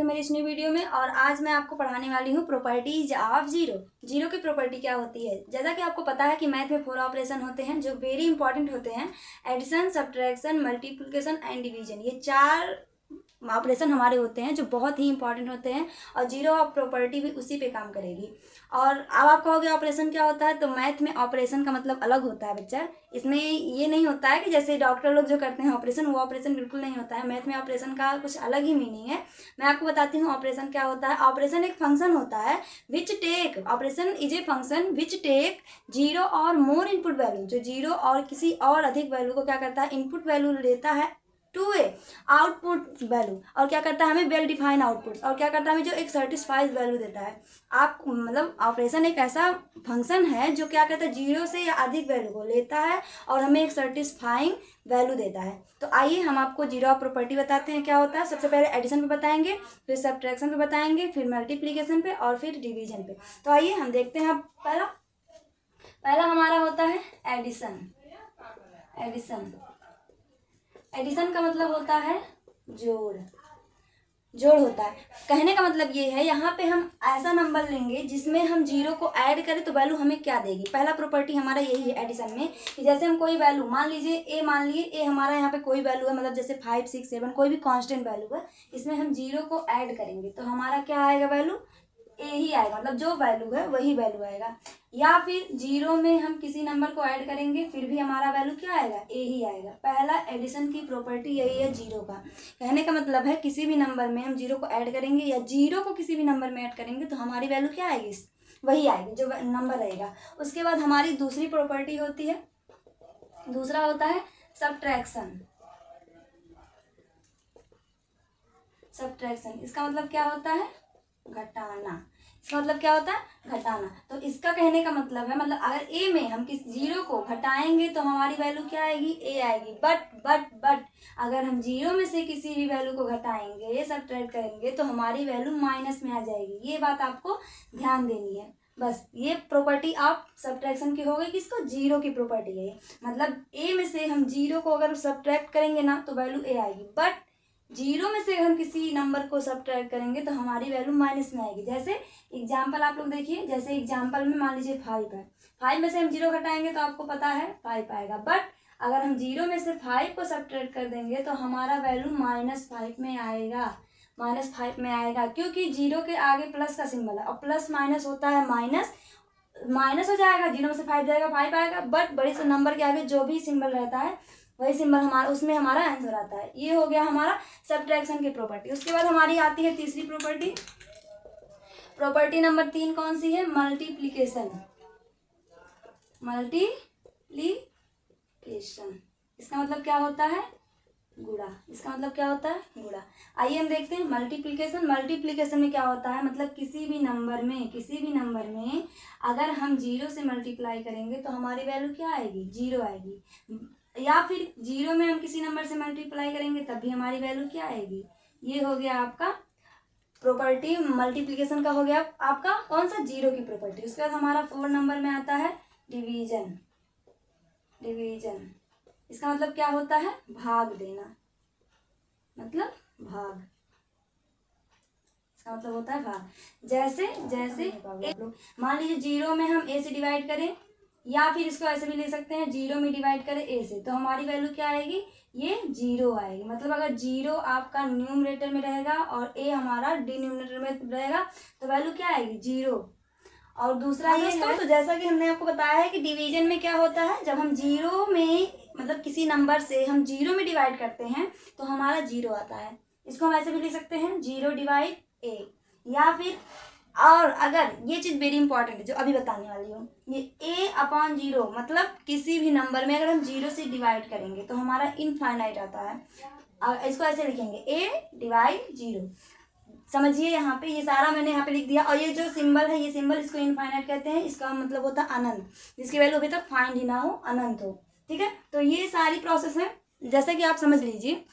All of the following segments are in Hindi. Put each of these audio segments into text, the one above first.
मेरी इस न्यू वीडियो में। और आज मैं आपको पढ़ाने वाली हूँ प्रॉपर्टीज ऑफ जीरो। जीरो की प्रॉपर्टी क्या होती है। जैसा कि आपको पता है कि मैथ में 4 ऑपरेशन होते हैं जो वेरी इंपॉर्टेंट होते हैं। Addition, subtraction, multiplication and division, ये 4 ऑपरेशन हमारे होते हैं जो बहुत ही इंपॉर्टेंट होते हैं। और जीरो ऑफ प्रॉपर्टी भी उसी पे काम करेगी। और अब आप कहोगे ऑपरेशन क्या होता है, तो मैथ में ऑपरेशन का मतलब अलग होता है बच्चा। इसमें ये नहीं होता है कि जैसे डॉक्टर लोग जो करते हैं ऑपरेशन, वो ऑपरेशन बिल्कुल नहीं होता है। मैथ में ऑपरेशन का कुछ अलग ही मीनिंग है। मैं आपको बताती हूँ ऑपरेशन क्या होता है। ऑपरेशन एक फंक्शन होता है which take, operation is a function which take zero or more input value, जो जीरो और किसी और अधिक वैल्यू को क्या करता है, इनपुट वैल्यू लेता है टू ए आउटपुट वैल्यू, और क्या करता है हमें वेल डिफाइंड आउटपुट, और क्या करता है हमें जो एक सर्टिस्फाइड वैल्यू देता है। आप मतलब ऑपरेशन एक ऐसा फंक्शन है जो क्या करता है, जीरो से या अधिक वैल्यू को लेता है और हमें एक सर्टिस्फाइंग वैल्यू देता है। तो आइए हम आपको जीरो ऑफ प्रॉपर्टी बताते हैं क्या होता है। सबसे पहले एडिशन पे बताएंगे, फिर सब्ट्रैक्शन पे बताएंगे, फिर मल्टीप्लीकेशन पे और फिर डिवीजन पे। तो आइए हम देखते हैं। पहला हमारा होता है एडिशन। एडिशन का मतलब होता है जोड़ होता है। कहने का मतलब ये है, यहाँ पे हम ऐसा नंबर लेंगे जिसमें हम जीरो को ऐड करें तो वैल्यू हमें क्या देगी। पहला प्रॉपर्टी हमारा यही है एडिशन में कि जैसे हम कोई वैल्यू मान लीजिए ए, मान लिए ए हमारा यहाँ पे कोई वैल्यू है, मतलब जैसे 5, 6, 7 कोई भी कांस्टेंट वैल्यू है, इसमें हम जीरो को ऐड करेंगे तो हमारा क्या आएगा, वैल्यू ए ही आएगा, मतलब जो वैल्यू है वही वैल्यू आएगा। या फिर जीरो में हम किसी नंबर को ऐड करेंगे फिर भी हमारा वैल्यू क्या आएगा, ए ही आएगा। पहला एडिशन की प्रॉपर्टी यही है जीरो का। कहने का मतलब है किसी भी नंबर में हम जीरो को ऐड करेंगे या जीरो को किसी भी नंबर में ऐड करेंगे तो हमारी वैल्यू क्या आएगी, वही आएगी जो नंबर रहेगा। उसके बाद हमारी दूसरी प्रॉपर्टी होती है, दूसरा होता है सब्ट्रैक्शन। इसका मतलब क्या होता है, घटाना। इसका मतलब क्या होता है, घटाना। तो इसका कहने का मतलब है, मतलब अगर ए में हम किस जीरो को घटाएंगे तो हमारी वैल्यू क्या आएगी, ए आएगी। बट अगर हम जीरो में से किसी भी वैल्यू को घटाएंगे, सब्ट्रैक्ट करेंगे तो हमारी वैल्यू माइनस में आ जाएगी। ये बात आपको ध्यान देनी है। बस ये प्रॉपर्टी आप सब्ट्रैक्शन की हो गई, किसको, जीरो की प्रॉपर्टी है। मतलब ए में से हम जीरो को अगर सब्ट्रैक्ट करेंगे ना तो वैल्यू ए आएगी, बट जीरो में से हम किसी नंबर को सब्ट्रैक्ट करेंगे तो हमारी वैल्यू माइनस में आएगी। जैसे एग्जाम्पल आप लोग देखिए, जैसे एग्जाम्पल में मान लीजिए 5 है, 5 में से हम जीरो घटाएंगे तो आपको पता है 5 आएगा। बट अगर हम जीरो में से 5 को सब्ट्रैक्ट कर देंगे तो हमारा वैल्यू -5 में आएगा, -5 में आएगा, क्योंकि जीरो के आगे प्लस का सिंबल है और प्लस माइनस होता है माइनस, माइनस हो जाएगा, जीरो में से 5 जाएगा 5 आएगा। बट बड़े से नंबर के आगे जो भी सिंबल रहता है वही सिंबल हमारा, उसमें हमारा आंसर आता है। ये हो गया हमारा सब्ट्रैक्शन की प्रॉपर्टी। उसके बाद हमारी आती है तीसरी प्रॉपर्टी। प्रॉपर्टी नंबर 3 कौन सी है, मल्टीप्लिकेशन। इसका मतलब क्या होता है, गुणा। इसका मतलब क्या होता है, गुणा। आइए हम देखते हैं मल्टीप्लिकेशन में क्या होता है। मतलब किसी भी नंबर में अगर हम जीरो से मल्टीप्लाई करेंगे तो हमारी वैल्यू क्या आएगी, जीरो आएगी। या फिर जीरो में हम किसी नंबर से मल्टीप्लाई करेंगे तब भी हमारी वैल्यू क्या आएगी। ये हो गया आपका प्रॉपर्टी मल्टीप्लिकेशन का, हो गया आपका कौन सा, जीरो की प्रॉपर्टी। उसके बाद हमारा 4 नंबर में आता है डिवीजन। इसका मतलब क्या होता है, भाग देना, मतलब भाग। इसका मतलब होता है भाग। जैसे मान लीजिए जीरो में हम ए से डिवाइड करें, या फिर इसको ऐसे भी ले सकते हैं, जीरो में डिवाइड करें ए से, तो हमारी वैल्यू क्या आएगी, ये जीरो आएगी। मतलब अगर जीरो आपका न्यूमरेटर में रहेगा और ए हमारा डिनोमिनेटर में रहेगा तो वैल्यू क्या आएगी, जीरो। और दूसरा ये है, तो जैसा कि हमने आपको बताया है कि डिवीजन में क्या होता है, जब हम जीरो में मतलब किसी नंबर से हम जीरो में डिवाइड करते हैं तो हमारा जीरो आता है। इसको हम ऐसे भी लिख सकते हैं, जीरो डिवाइड ए। या फिर, और अगर ये चीज वेरी इंपॉर्टेंट है जो अभी बताने वाली हूँ, ये ए अपॉन जीरो, मतलब किसी भी नंबर में अगर हम जीरो से डिवाइड करेंगे तो हमारा इनफाइनाइट आता है। इसको ऐसे लिखेंगे, ए डिवाइड जीरो। समझिए यहाँ पे ये सारा मैंने यहाँ पे लिख दिया। और ये जो सिंबल है, ये सिंबल, इसको इनफाइनाइट कहते हैं। इसका मतलब होता है अनंत, जिसकी वैल्यू अभी तक फाइंड ही ना हो, अनंत हो। ठीक है, तो ये सारी प्रोसेस है, जैसे कि आप समझ लीजिए।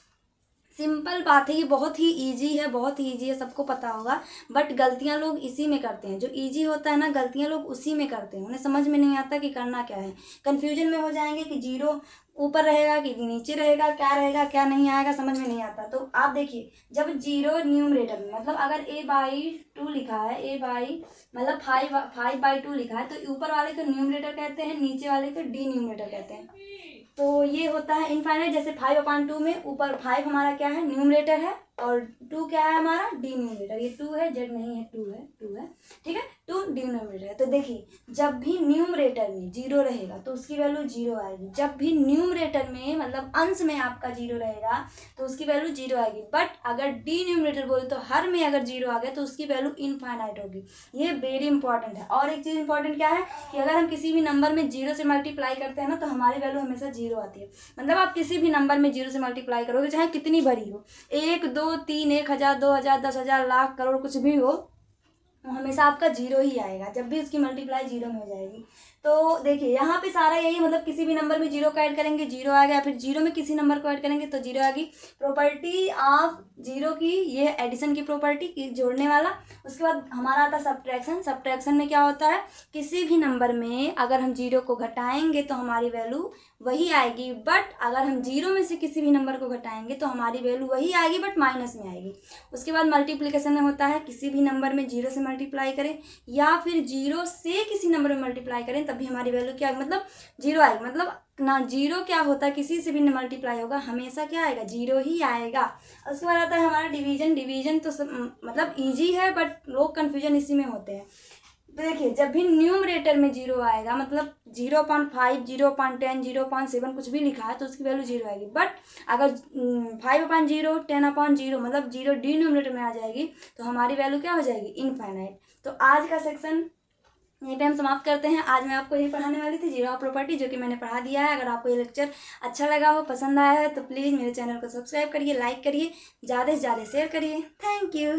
सिंपल बात है, ये बहुत ही ईजी है, बहुत ही ईजी है, सबको पता होगा। बट गलतियां लोग इसी में करते हैं, जो ईजी होता है ना गलतियां लोग उसी में करते हैं, उन्हें समझ में नहीं आता कि करना क्या है। कन्फ्यूजन में हो जाएंगे कि जीरो ऊपर रहेगा कि नीचे रहेगा, क्या रहेगा क्या नहीं आएगा, समझ में नहीं आता। तो आप देखिए, जब जीरो न्यूमरेटर में, मतलब अगर a/2 लिखा है, a/, मतलब 5/2 लिखा है, तो ऊपर वाले को न्यूमरेटर कहते हैं, नीचे वाले को डी न्यूमरेटर कहते हैं। तो ये होता है इनफाइनाइट। जैसे 5/2 में ऊपर 5 हमारा क्या है, न्यूमरेटर है, और 2 क्या है हमारा, डी न्यूमरेटर। ये 2 है, जेड नहीं है, 2 है, 2 है, ठीक है, 2 डी न्यूमरेटर है। तो देखिए, जब भी न्यूमरेटर में जीरो रहेगा तो उसकी वैल्यू जीरो आएगी। जब भी न्यूमरेटर में, मतलब अंश में आपका जीरो रहेगा तो उसकी वैल्यू जीरो आएगी। बट अगर डी न्यूमरेटर बोले तो हर में अगर जीरो आ गया तो उसकी वैल्यू इनफाइनाइट होगी। ये वेरी इंपॉर्टेंट है। और एक चीज इंपॉर्टेंट क्या है कि अगर हम किसी भी नंबर में जीरो से मल्टीप्लाई करते हैं ना तो हमारी वैल्यू हमेशा जीरो आती है। मतलब आप किसी भी नंबर में जीरो से मल्टीप्लाई करोगे, चाहे कितनी भरी हो, 1 2 3 1000 2000 10,000 लाख करोड़ कुछ भी हो, हमेशा आपका जीरो ही आएगा जब भी उसकी मल्टीप्लाई जीरो में हो जाएगी। तो देखिए यहाँ पे सारा यही, मतलब किसी भी नंबर में जीरो को ऐड करेंगे जीरो आएगा, फिर जीरो में किसी नंबर को ऐड करेंगे तो जीरो आएगी। प्रॉपर्टी ऑफ जीरो की, ये एडिशन की प्रॉपर्टी की, जोड़ने वाला। उसके बाद हमारा आता है सब्ट्रैक्शन। सब्ट्रैक्शन में क्या होता है, किसी भी नंबर में अगर हम जीरो को घटाएंगे तो हमारी वैल्यू वही आएगी। बट अगर हम जीरो में से किसी भी नंबर को घटाएंगे तो हमारी वैल्यू वही आएगी बट माइनस में आएगी। उसके बाद मल्टीप्लिकेशन में होता है, किसी भी नंबर में जीरो से मल्टीप्लाई करें या फिर जीरो से किसी नंबर में मल्टीप्लाई करें तभी हमारी वैल्यू क्या, मतलब जीरो आएगी। मतलब ना जीरो क्या होता है, किसी से भी मल्टीप्लाई होगा हमेशा क्या आएगा, जीरो ही आएगा। उसके बाद आता है हमारा डिवीजन। डिवीजन तो मतलब ईजी है बट लोग कन्फ्यूजन इसी में होते हैं। देखिए, जब भी न्यूमरेटर में जीरो आएगा, मतलब 0.5 0.10 0.7 कुछ भी लिखा है तो उसकी वैल्यू जीरो आएगी। बट अगर 5/0 10/0 मतलब जीरो डी न्यूमरेटर में आ जाएगी तो हमारी वैल्यू क्या हो जाएगी, इनफाइनाइट। तो आज का सेक्शन यहीं पे हम समाप्त करते हैं। आज मैं आपको यही पढ़ाने वाली थी, जीरो ऑफ प्रॉपर्टी, जो कि मैंने पढ़ा दिया है। अगर आपको ये लेक्चर अच्छा लगा हो, पसंद आया है तो प्लीज़ मेरे चैनल को सब्सक्राइब करिए, लाइक करिए, ज़्यादा से ज़्यादा शेयर करिए। Thank you.